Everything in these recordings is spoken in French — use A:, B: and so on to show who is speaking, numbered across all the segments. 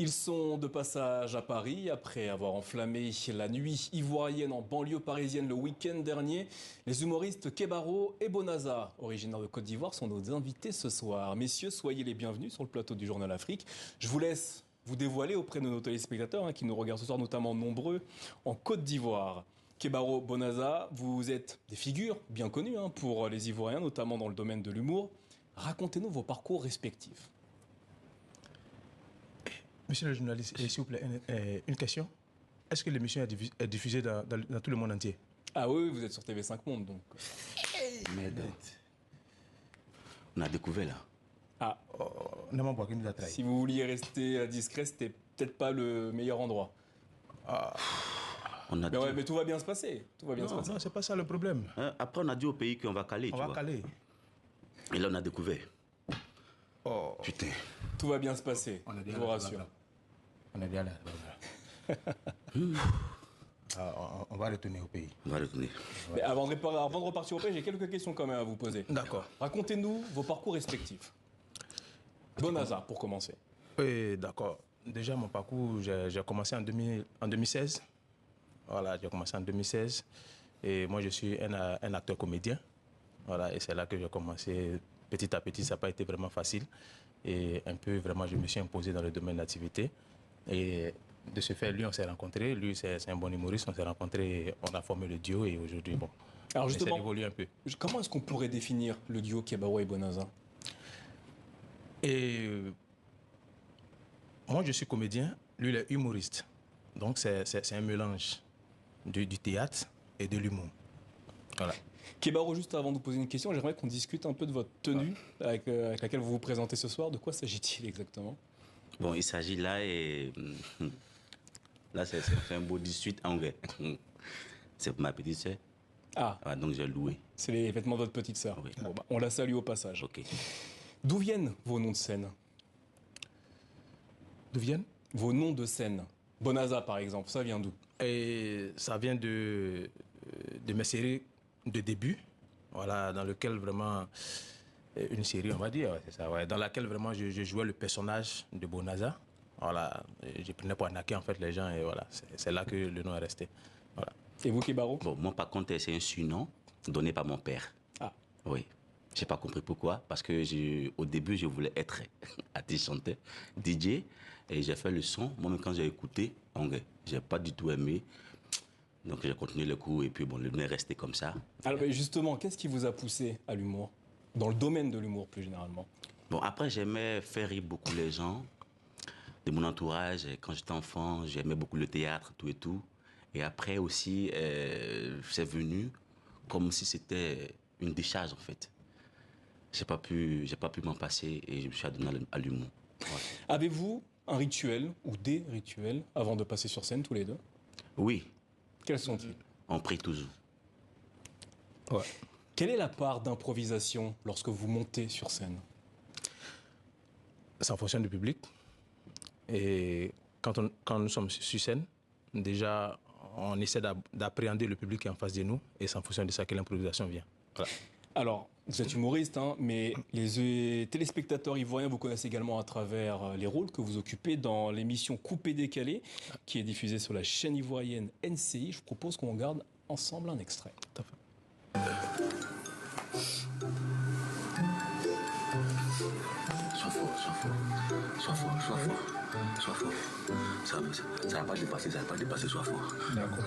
A: Ils sont de passage à Paris après avoir enflammé la nuit ivoirienne en banlieue parisienne le week-end dernier. Les humoristes Kebaro et Bonaza, originaires de Côte d'Ivoire, sont nos invités ce soir. Messieurs, soyez les bienvenus sur le plateau du Journal Afrique. Je vous laisse vous dévoiler auprès de nos téléspectateurs qui nous regardent ce soir, notamment nombreux en Côte d'Ivoire. Kebaro, Bonaza, vous êtes des figures bien connues pour les Ivoiriens, notamment dans le domaine de l'humour. Racontez-nous vos parcours respectifs.
B: Monsieur le journaliste, s'il vous plaît, une question. Est-ce que l'émission est diffusée dans tout le monde entier?
A: Ah oui, vous êtes sur TV5 Monde, donc.
C: Merde. On a découvert, là.
A: Ah,
B: Namambwa qui nous a trahi.
A: si vous vouliez rester discret, c'était peut-être pas le meilleur endroit.
C: On a
A: Mais, ouais, mais tout va bien se passer. Tout va bien se passer.
B: Non, c'est pas ça le problème.
C: Après, on a dit au pays qu'on va caler,
B: On va caler.
C: Et là, on a découvert.
B: Oh.
C: Putain.
A: Tout va bien se passer,
B: On est
A: je
B: déjà
A: vous
B: là,
A: rassure.
B: On est bien là. On va retourner au pays.
C: On va retourner.
A: Mais avant de repartir au pays, j'ai quelques questions quand même à vous poser.
B: D'accord.
A: Racontez-nous vos parcours respectifs. Bonaza, pour commencer.
B: Oui, d'accord. Déjà, mon parcours, j'ai commencé en 2016. Voilà, j'ai commencé en 2016. Et moi, je suis un acteur comédien. Voilà, et c'est là que j'ai commencé. Petit à petit, ça n'a pas été vraiment facile. Et un peu, vraiment, je me suis imposé dans le domaine d'activité. Et de ce fait, lui, on s'est rencontrés. Lui, c'est un bon humoriste. On s'est rencontrés, on a formé le duo. Et aujourd'hui, bon,
A: Alors
B: on essaie
A: justement,
B: d'évoluer un peu.
A: comment est-ce qu'on pourrait définir le duo Kebaro et Bonaza?
B: Et moi, je suis comédien. Lui, il est humoriste. Donc, c'est un mélange du théâtre et de l'humour. Voilà.
A: Kebaro, juste avant de vous poser une question, j'aimerais qu'on discute un peu de votre tenue avec laquelle vous vous présentez ce soir. De quoi s'agit-il exactement?
C: Bon, il s'agit là et... Là, c'est un beau 18 anglais. C'est pour ma petite sœur.
A: Ah,
C: Ah, donc j'ai loué.
A: c'est les vêtements de votre petite sœur.
C: Oui.
A: Bon, bah, on la salue au passage.
C: Ok.
A: D'où viennent vos noms de scène?
B: D'où viennent?
A: Vos noms de scène. Bonaza, par exemple, ça vient d'où?
B: Et ça vient de mes séries de début, voilà, dans lequel vraiment, une série, on va dire, ouais, c'est ça, ouais, dans laquelle vraiment je jouais le personnage de Bonaza. Voilà, et je prenais pour arnaquer en fait les gens et voilà, c'est là que le nom est resté. Voilà.
A: Et vous, Kebaro?
C: Bon, moi, par contre, c'est un surnom donné par mon père.
A: Ah,
C: Oui. J'ai pas compris pourquoi. Parce que au début, je voulais être artiste chanteur, DJ. Et j'ai fait le son. Moi-même, quand j'ai écouté, j'ai pas du tout aimé. Donc, j'ai continué le cours. Et puis, bon, le nom est resté comme ça.
A: alors mais justement, qu'est-ce qui vous a poussé à l'humour? Dans le domaine de l'humour, plus généralement.
C: Bon, après, j'aimais faire rire beaucoup les gens de mon entourage. Et quand j'étais enfant, j'aimais beaucoup le théâtre, tout et tout. Et après aussi, c'est venu comme si c'était une décharge, en fait. J'ai pas pu m'en passer et je me suis adonné à l'humour. Ouais.
A: Avez-vous un rituel ou des rituels avant de passer sur scène tous les deux?
C: Oui,
A: Quels sont-ils?
C: on prie toujours.
B: Ouais.
A: Quelle est la part d'improvisation lorsque vous montez sur scène?
B: C'est en fonction du public. Et quand nous sommes sur scène, déjà, on essaie d'appréhender le public qui est en face de nous et c'est en fonction de ça que l'improvisation vient. Voilà.
A: Alors, vous êtes humoriste, mais les téléspectateurs ivoiriens vous connaissent également à travers les rôles que vous occupez dans l'émission Coupé-Décalé, qui est diffusée sur la chaîne ivoirienne NCI. Je vous propose qu'on regarde ensemble un extrait.
B: Tout à fait.
D: Sois fort, sois fort, sois fort, sois fort, sois fort. Ça va pas dépasser, ça va pas dépasser, sois fort.
B: D'accord.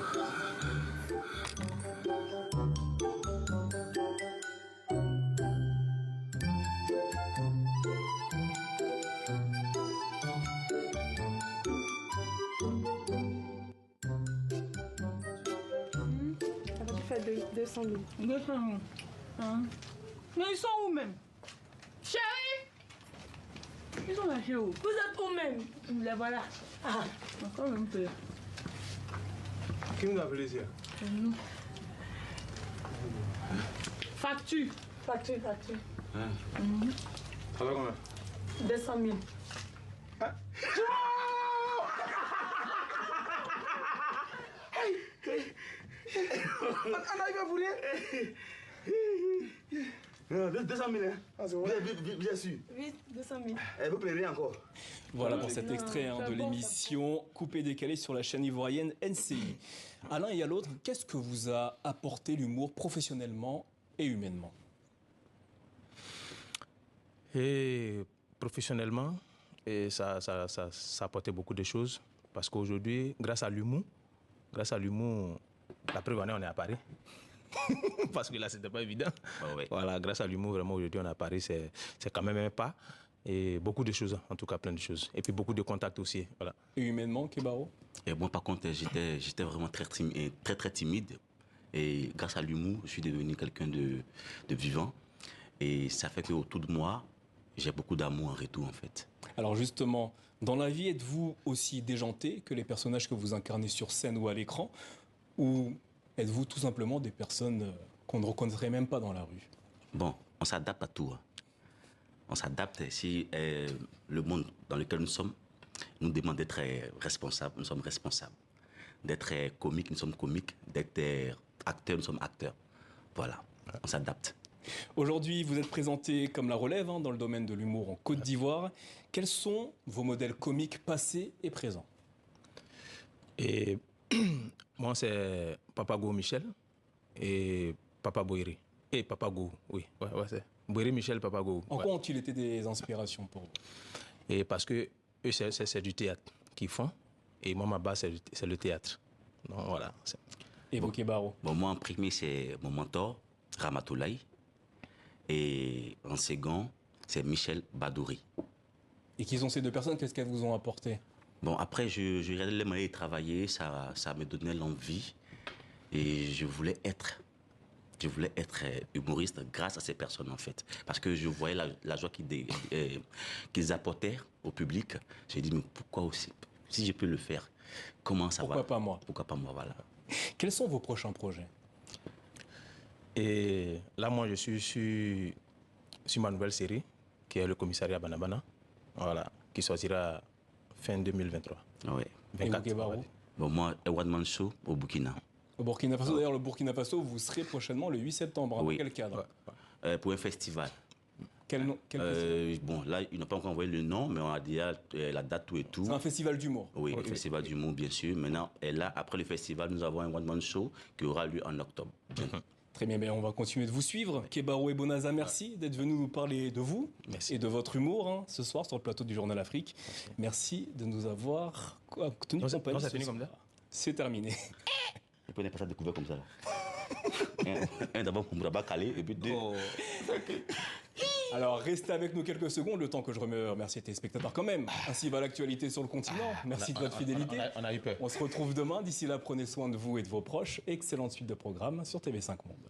E: Ça va te faire 200 000.
F: 200 000. Hein? Mais ils sont où même? Chérie! Ils sont là chez où? Vous êtes où même? Les voilà. Ah, encore un peu.
B: Qui nous a appelé ici?
F: Facture.
E: Facture, facture.
B: Ça va combien?
E: 200 000.
B: On arrive à bouler.
D: Non, 200 000, hein.
E: Ah, c'est vrai.
D: Bien sûr.
E: Oui, 200 000.
D: Vous plairait encore.
A: Voilà pour cet
E: Non,
A: extrait hein,
E: c'est
A: de
E: bon,
A: l'émission Coupé décalé sur la chaîne ivoirienne NCI. À l'un et à l'autre, qu'est-ce que vous a apporté l'humour professionnellement et humainement?
B: Et professionnellement, et ça a apporté beaucoup de choses. Parce qu'aujourd'hui, grâce à l'humour, la preuve en est, on est à Paris. Parce que là, c'était pas évident.
C: Ouais.
B: Voilà, grâce à l'humour, vraiment, aujourd'hui, on est à Paris. C'est quand même un pas. Et beaucoup de choses, en tout cas, plein de choses. Et puis beaucoup de contacts aussi. Voilà.
A: Et humainement, Kebaro?
C: Et moi, par contre, j'étais vraiment très timide. Et grâce à l'humour, je suis devenu quelqu'un de vivant. Et ça fait qu'autour de moi, j'ai beaucoup d'amour en retour, en fait.
A: Alors justement, dans la vie, êtes-vous aussi déjanté que les personnages que vous incarnez sur scène ou à l'écran? Ou êtes-vous tout simplement des personnes qu'on ne reconnaîtrait même pas dans la rue?
C: Bon, on s'adapte à tout. Hein. On s'adapte si le monde dans lequel nous sommes nous demande d'être responsables, nous sommes responsables. D'être comiques, nous sommes comiques. D'être acteurs, nous sommes acteurs. Voilà, on s'adapte.
A: Aujourd'hui, vous êtes présenté comme la relève hein, dans le domaine de l'humour en Côte d'Ivoire. Quels sont vos modèles comiques passés et présents?
B: Et moi, c'est Papa Go Michel et Papa Boiri. Et Papa Go, oui. Ouais, c'est Boiri Michel, Papa Go.
A: En quoi ont-ils été des inspirations pour vous?
B: Et parce que eux, c'est du théâtre qu'ils font. Et moi, ma base, c'est le théâtre. Donc voilà.
A: Et vous, Kebaro?
C: Bon, moi, en premier, c'est mon mentor, Ramatoulaye. Et en second, c'est Michel Badouri.
A: Et qui sont ces deux personnes? Qu'est-ce qu'elles vous ont apporté?
C: Bon, après, je regardais les moyens de travailler, ça me donnait l'envie. Et je voulais être humoriste grâce à ces personnes, en fait. Parce que je voyais la joie qu'ils apportaient au public. J'ai dit, mais pourquoi aussi? Si je peux le faire, comment ça va?
A: Pourquoi pas moi?
C: Pourquoi pas moi, voilà.
A: Quels sont vos prochains projets?
B: Et là, moi, je suis sur ma nouvelle série, qui est le commissariat Banabana, voilà, qui sortira fin 2023.
C: Ouais.
A: Et vous, Kebaro?
C: Bon, moi, un one-man show au Burkina.
A: Au Burkina Faso, d'ailleurs, le Burkina Faso, vous serez prochainement le 8 septembre. Dans
C: Oui.
A: quel cadre?
C: Pour un festival.
A: Quel festival?
C: Bon, là, ils n'ont pas encore envoyé le nom, mais on a déjà la date, tout et tout.
A: C'est un festival d'humour.
C: Oui, le festival d'humour, bien sûr. Maintenant, et là, après le festival, nous avons un one-man show qui aura lieu en octobre.
A: Très bien, on va continuer de vous suivre. Kebaro et Bonaza, merci d'être venus nous parler de vous
B: Merci.
A: et de votre humour hein, ce soir sur le plateau du Journal Afrique. Merci de nous avoir tenu compagnie.
B: c'est
A: ce
B: fini
A: soir.
B: comme ça.
A: C'est terminé.
C: Et puis, on n'est pas ça découvert comme ça, là. un d'abord, on va caler, et puis deux.
B: Oh.
A: Alors, restez avec nous quelques secondes, le temps que je remercie les téléspectateurs quand même. Ainsi va l'actualité sur le continent. Merci de votre fidélité.
B: On a eu peur.
A: On se retrouve demain. D'ici là, prenez soin de vous et de vos proches. Excellente suite de programme sur TV5 Monde.